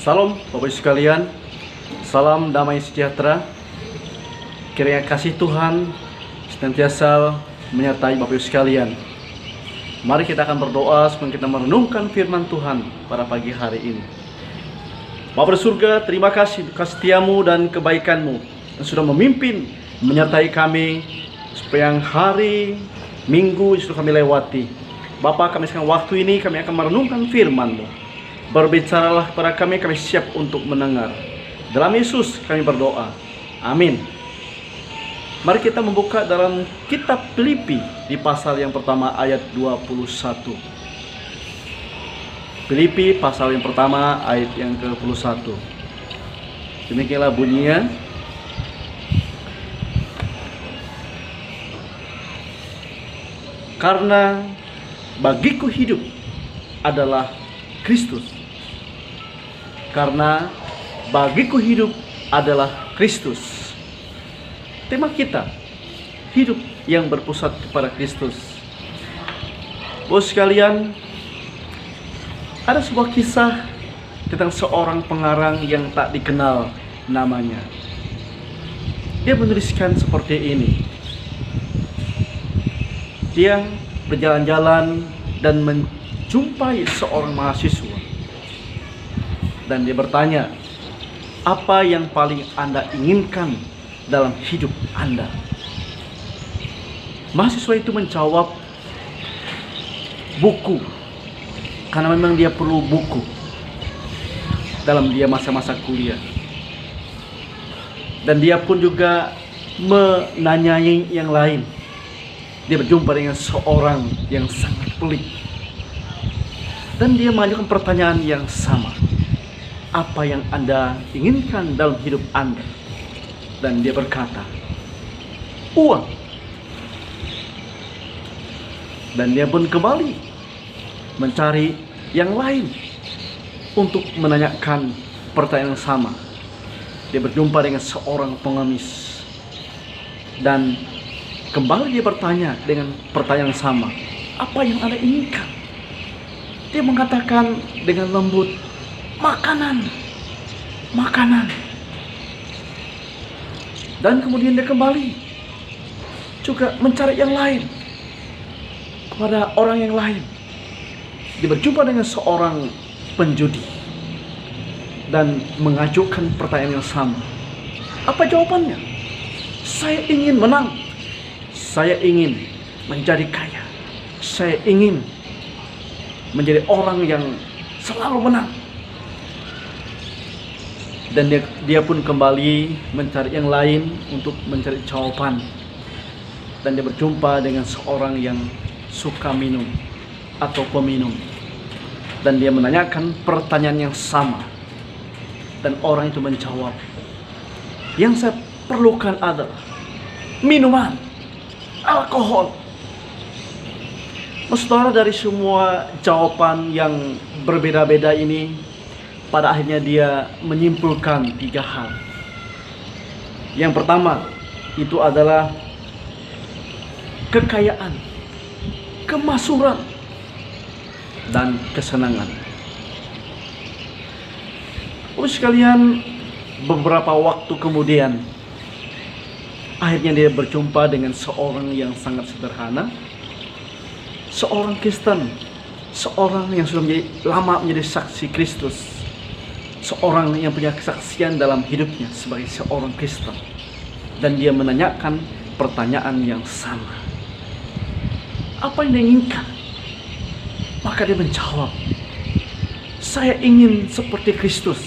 Salam Bapak Ibu sekalian, salam damai sejahtera. Kiranya kasih Tuhan senantiasa menyertai Bapak Ibu sekalian. Mari kita akan berdoa sebelum kita merenungkan firman Tuhan pada pagi hari ini. Bapa di surga, terima kasih setiamu dan kebaikanmu yang sudah memimpin, menyertai kami sepanjang hari minggu yang sudah kami lewati. Bapak, kami sekarang waktu ini kami akan merenungkan firman-Mu. Berbicaralah kepada kami siap untuk mendengar. Dalam Yesus kami berdoa. Amin. Mari kita membuka dalam kitab Filipi di pasal yang pertama ayat 21. Filipi pasal yang pertama ayat yang ke-21. Demikianlah bunyinya. Karena bagiku hidup adalah Kristus. Karena bagiku hidup adalah Kristus. Tema kita, hidup yang berpusat kepada Kristus. Bos sekalian, ada sebuah kisah tentang seorang pengarang yang tak dikenal namanya. Dia menuliskan seperti ini. Dia berjalan-jalan dan menjumpai seorang mahasiswa. Dan dia bertanya, apa yang paling Anda inginkan dalam hidup Anda? Mahasiswa itu menjawab, buku. Karena memang dia perlu buku dalam dia masa-masa kuliah. Dan dia pun juga menanyai yang lain. Dia berjumpa dengan seorang yang sangat pelik. Dan dia mengajukan pertanyaan yang sama. Apa yang Anda inginkan dalam hidup Anda? Dan dia berkata, uang. Dan dia pun kembali mencari yang lain untuk menanyakan pertanyaan yang sama. Dia berjumpa dengan seorang pengemis. Dan kembali dia bertanya dengan pertanyaan yang sama. Apa yang Anda inginkan? Dia mengatakan dengan lembut, makanan. Makanan. Dan kemudian dia kembali juga mencari yang lain kepada orang yang lain. Dia berjumpa dengan seorang penjudi dan mengajukan pertanyaan yang sama. Apa jawabannya? Saya ingin menang. Saya ingin menjadi kaya. Saya ingin menjadi orang yang selalu menang. Dan dia pun kembali mencari yang lain untuk mencari jawaban. Dan dia berjumpa dengan seorang yang suka minum atau peminum. Dan dia menanyakan pertanyaan yang sama. Dan orang itu menjawab, yang saya perlukan adalah minuman, alkohol. Saudara, dari semua jawaban yang berbeda-beda ini, pada akhirnya dia menyimpulkan 3 hal. Yang pertama, itu adalah kekayaan, kemakmuran, dan kesenangan. Sekalian, beberapa waktu kemudian, akhirnya dia berjumpa dengan seorang yang sangat sederhana, seorang Kristen, seorang yang sudah lama menjadi saksi Kristus, seorang yang punya kesaksian dalam hidupnya sebagai seorang Kristen. Dan dia menanyakan pertanyaan yang sama. Apa yang dia inginkan? Maka dia menjawab, saya ingin seperti Kristus.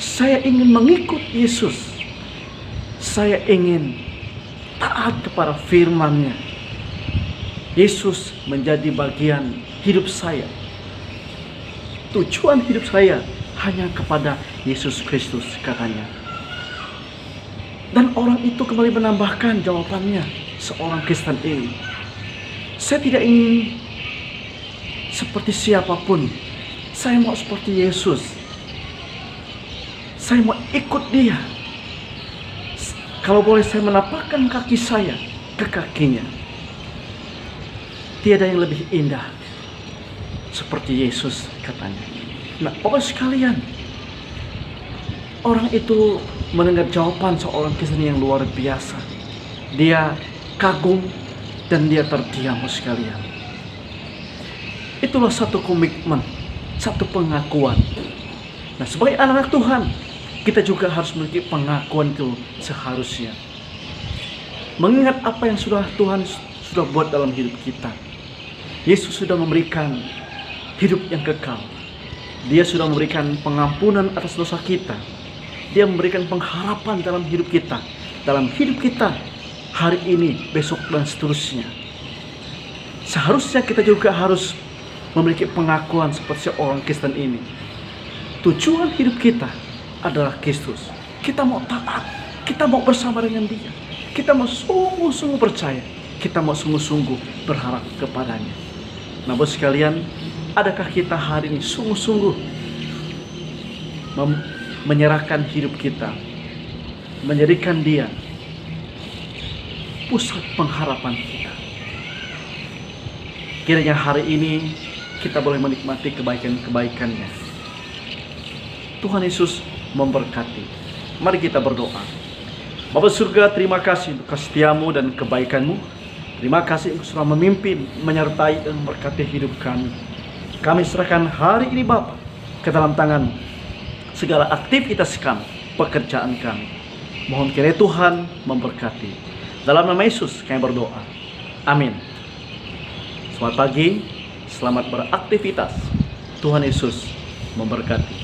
Saya ingin mengikut Yesus. Saya ingin taat kepada firman-Nya. Yesus menjadi bagian hidup saya. Tujuan hidup saya hanya kepada Yesus Kristus, katanya. Dan orang itu kembali menambahkan jawabannya, seorang Kristen ini. Saya tidak ingin seperti siapapun. Saya mau seperti Yesus. Saya mau ikut Dia. Kalau boleh saya menapakkan kaki saya ke kakinya. Tiada yang lebih indah seperti Yesus, katanya. Nah, Bapak sekalian, Orang itu mendengar jawaban seorang Kristen yang luar biasa. Dia kagum dan dia terdiam sekalian. Itulah satu komitmen, satu pengakuan. Nah, sebagai anak-anak Tuhan, kita juga harus memiliki pengakuan itu seharusnya. Mengingat apa yang Tuhan sudah buat dalam hidup kita. Yesus sudah memberikan hidup yang kekal. Dia sudah memberikan pengampunan atas dosa kita. Dia memberikan pengharapan dalam hidup kita. Dalam hidup kita hari ini, besok, dan seterusnya. Seharusnya kita juga harus memiliki pengakuan seperti seorang Kristen ini. Tujuan hidup kita adalah Kristus. Kita mau taat, kita mau bersama dengan Dia. Kita mau sungguh-sungguh percaya, kita mau sungguh-sungguh berharap kepadanya. Nah, bos sekalian, adakah kita hari ini sungguh-sungguh menyerahkan hidup kita, menjadikan Dia pusat pengharapan kita? Kiranya hari ini kita boleh menikmati kebaikan-kebaikannya. Tuhan Yesus memberkati. Mari kita berdoa. Bapa surga, terima kasih untuk kesetiamu dan kebaikanmu. Terima kasih untuk sudah memimpin, menyertai dan memberkati hidup kami. Kami serahkan hari ini Bapa ke dalam tangan segala aktivitas kami, pekerjaan kami. Mohon kiranya Tuhan memberkati. Dalam nama Yesus kami berdoa. Amin. Selamat pagi, selamat beraktivitas. Tuhan Yesus memberkati.